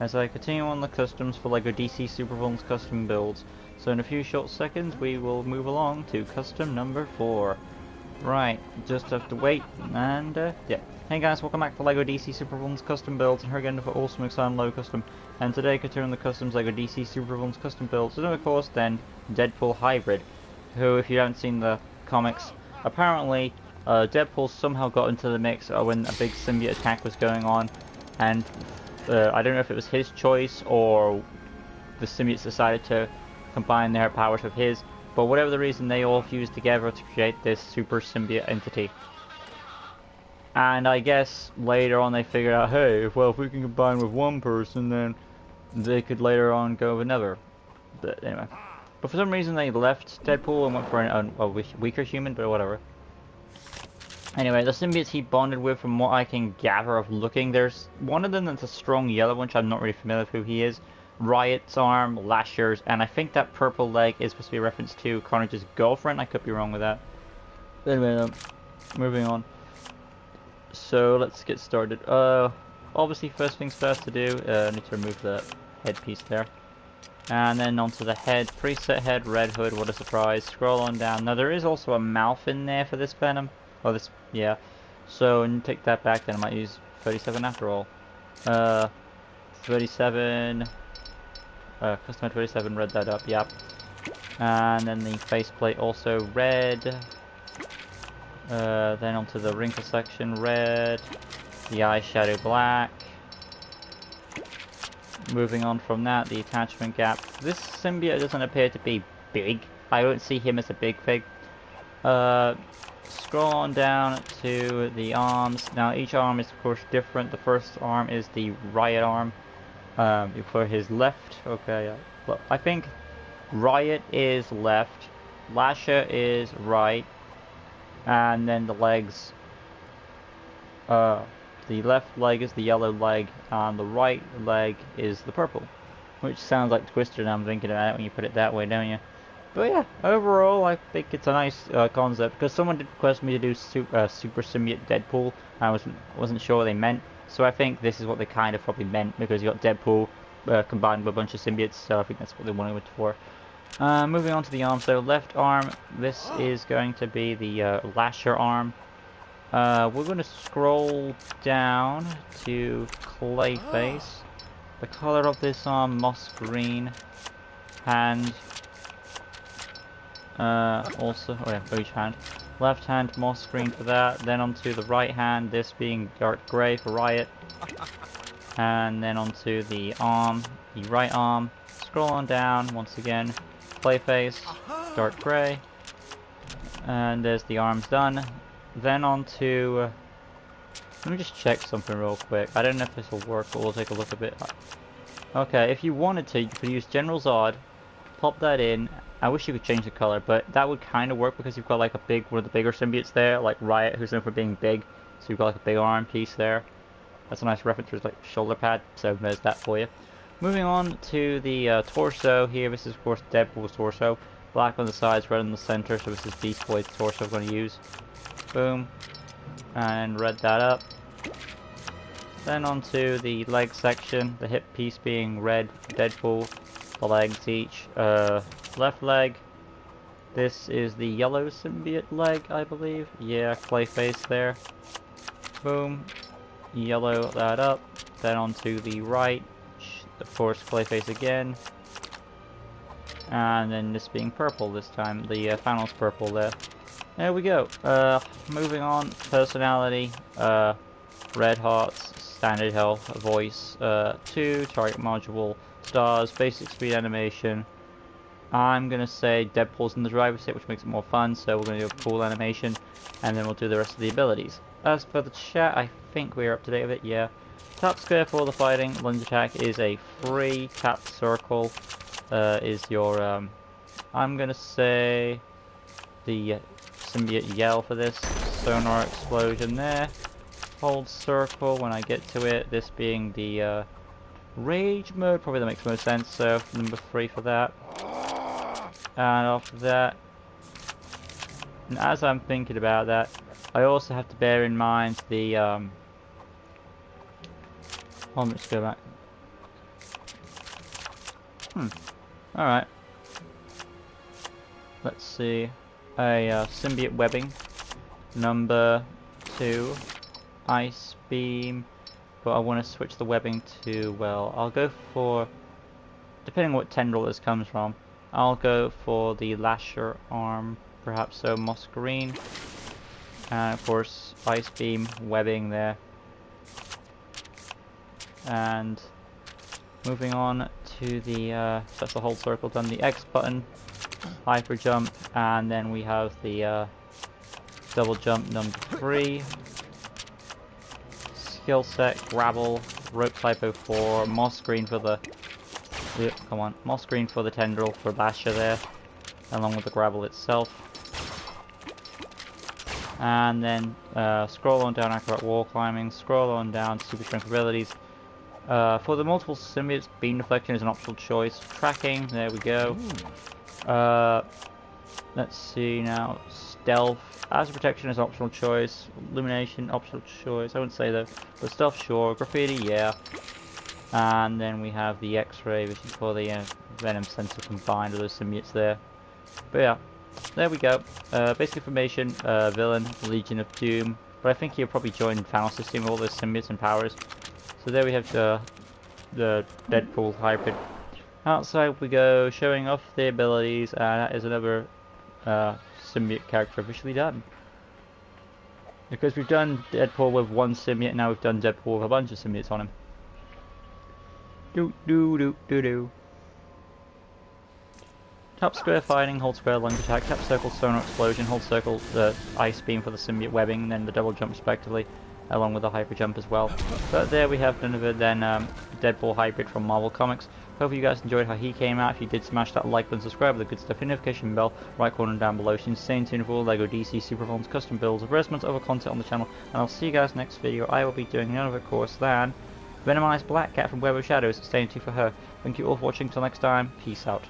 as I continue on the customs for LEGO DC Supervillains custom builds. So in a few short seconds we will move along to custom number 4. Right, just have to wait, and yeah. Hey guys, welcome back to LEGO DC Supervillains custom builds, and here again for awesome exciting LEGO custom. And today continuing the customs LEGO DC Supervillains custom builds, and of course then Deadpool Hybrid, who, if you haven't seen the comics, apparently Deadpool somehow got into the mix when a big symbiote attack was going on, and I don't know if it was his choice or the symbiotes decided to combine their powers with his, but whatever the reason, they all fused together to create this super symbiote entity. And I guess later on they figured out, hey, well, if we can combine with one person, then they could later on go with another. But anyway. But for some reason they left Deadpool and went for a weaker human, but whatever. Anyway, the symbiotes he bonded with, from what I can gather of looking, there's one of them that's a strong yellow one, which I'm not really familiar with who he is. Riot's arm, Lasher's, and I think that purple leg is supposed to be a reference to Carnage's girlfriend. I could be wrong with that. Anyway, moving on. So let's get started. Obviously, first things first to do, I need to remove the headpiece there. And then onto the head, preset head, red hood, what a surprise. Scroll on down. Now there is also a mouth in there for this Venom. Oh, this, yeah. So, and take that back, then I might use 37 after all. 37, customer 37, read that up, yep. And then the faceplate also red. Then onto the wrinkle section, red. The eyeshadow black. Moving on from that, the attachment gap. This symbiote doesn't appear to be big. I don't see him as a big fig. Scroll on down to the arms. Now each arm is of course different. The first arm is the Riot arm. For his left, okay, well, I think Riot is left, Lasher is right, and then the legs, the left leg is the yellow leg, and the right leg is the purple. Which sounds like Twister now I'm thinking about it when you put it that way, don't you? But yeah, overall I think it's a nice concept, because someone did request me to do Super Symbiote Deadpool, and I wasn't sure what they meant, so I think this is what they kind of probably meant, because you got Deadpool combined with a bunch of symbiotes, so I think that's what they wanted it for. Moving on to the arm, so left arm, this is going to be the Lasher arm. We're going to scroll down to Clayface. The color of this arm, moss green, hand. Also, oh yeah, for each hand. Left hand, moss green for that. Then onto the right hand, this being dark grey for Riot. And then onto the arm, the right arm. Scroll on down, once again. Clayface, dark grey. And there's the arms done. Then onto... let me just check something real quick. I don't know if this will work, but we'll take a look a bit. Okay, if you wanted to, you could use General Zod, pop that in. I wish you could change the color, but that would kind of work because you've got like one of the bigger symbiotes there, like Riot, who's known for being big. So you've got like a big arm piece there. That's a nice reference to his like shoulder pad, so there's that for you. Moving on to the torso here, this is of course Deadpool's torso. Black on the sides, red on the center, so this is Beast Boy's torso I'm going to use. Boom. And red that up. Then onto the leg section, the hip piece being red, Deadpool, the legs each. Left leg, this is the yellow symbiote leg, I believe. Yeah, Clayface there. Boom. Yellow that up. Then onto the right, of course Clayface again. And then this being purple this time, the panel's purple there. There we go. Moving on, personality, red hearts, standard health, voice, 2, target module, stars, basic speed animation. I'm going to say Deadpool's in the driver's seat, which makes it more fun, so we're going to do a cool animation, and then we'll do the rest of the abilities. As for the chat, I think we're up to date with it, yeah. Tap square for the fighting, lunge attack is a free, tap circle is your, I'm going to say the symbiote yell for this, sonar explosion there, hold circle when I get to it, this being the rage mode, probably that makes most sense, so number 3 for that. And after that, and as I'm thinking about that, I also have to bear in mind the, let's go back. Alright. Let's see. A symbiote webbing. Number 2. Ice beam. But I want to switch the webbing to, well, I'll go for, depending on what tendril this comes from, I'll go for the lasher arm, perhaps so, moss green. And of course, ice beam webbing there. And moving on to the, so that's the whole circle done, the X button, hyper jump, and then we have the double jump number 3, skill set, grapple, rope typo 4, moss green for the, come on, moss green for the tendril for lasher there, along with the grapple itself. And then scroll on down, acrobat wall climbing, scroll on down, super strength abilities. For the multiple symbiotes, beam deflection is an optional choice. Tracking, there we go. Let's see now, stealth, as protection is an optional choice. Illumination, optional choice, I wouldn't say though. But stealth, sure. Graffiti, yeah. And then we have the X-ray, which is for the venom sensor combined with those symbiotes there. But yeah. There we go. Basic information, villain, Legion of Doom. But I think he'll probably join Final System with all those symbiotes and powers. So there we have the Deadpool hybrid. Outside we go, showing off the abilities, and that is another symbiote character officially done. Because we've done Deadpool with one symbiote, now we've done Deadpool with a bunch of symbiotes on him. Do. Tap square fighting, hold square lunge attack, tap circle sonar explosion, hold circle the ice beam for the symbiote webbing, and then the double jump respectively, along with the hyper jump as well. But there we have none of it then, Deadpool hybrid from Marvel Comics. Hope you guys enjoyed how he came out. If you did, smash that like button, subscribe with the good stuff, hit notification bell, right corner down below. So you can stay tuned for all LEGO DC Supervillains custom builds, various other content on the channel, and I'll see you guys next video. I will be doing none other course than Venomized Black Cat from Web of Shadows. Stay tuned for her. Thank you all for watching. Till next time, peace out.